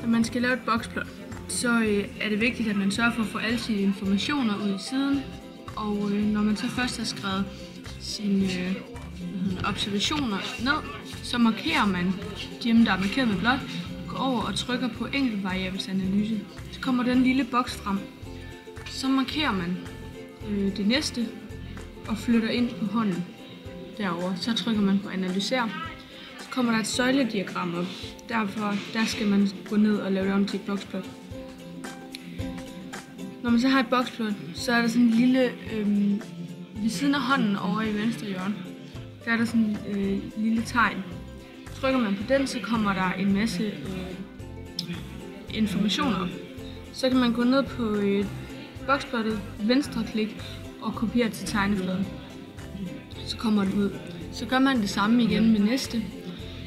Når man skal lave et boxplot, så er det vigtigt, at man sørger for at få alle sine informationer ud i siden. Og når man så først har skrevet sine observationer ned, så markerer man dem, der er markeret med blåt, går over og trykker på enkeltvariabelsanalyse. Så kommer den lille boks frem. Så markerer man det næste og flytter ind på hånden derovre. Så trykker man på analyser. Så kommer der et søjlediagram op. Der skal man gå ned og lave det om til et boxplot. Når man så har et boxplot, så er der sådan en lille, ved siden af hånden over i venstre hjørne, der er der sådan en lille tegn. Trykker man på den, så kommer der en masse informationer op. Så kan man gå ned på boxplottet, venstreklik og kopiere til tegnefladen. Så kommer den ud. Så gør man det samme igen med næste.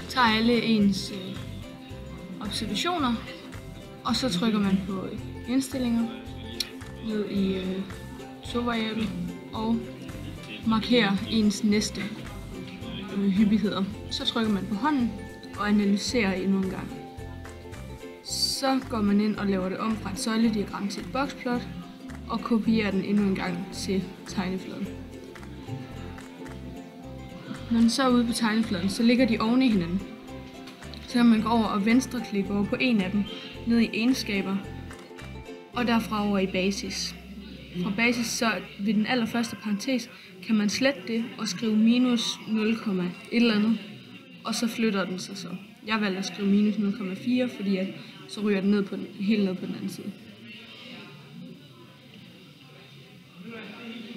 Tager alle ens observationer, og så trykker man på indstillinger ned i tovariabel og markerer ens næste hyppigheder. Så trykker man på hånden og analyserer endnu en gang. Så går man ind og laver det om fra et søjlediagram til et boxplot og kopierer den endnu en gang til tegnefladen. Når den så er ude på tegnefladen, så ligger de oven i hinanden. Så kan man gå over og venstreklikke over på en af dem, ned i egenskaber, og derfra over i basis. Fra basis, så ved den allerførste parentes, kan man slette det og skrive minus 0, et eller andet, og så flytter den sig så. Jeg valgte at skrive minus 0,4, fordi så ryger den ned på helt ned på den anden side.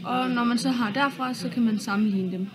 Og når man så har derfra, så kan man sammenligne dem.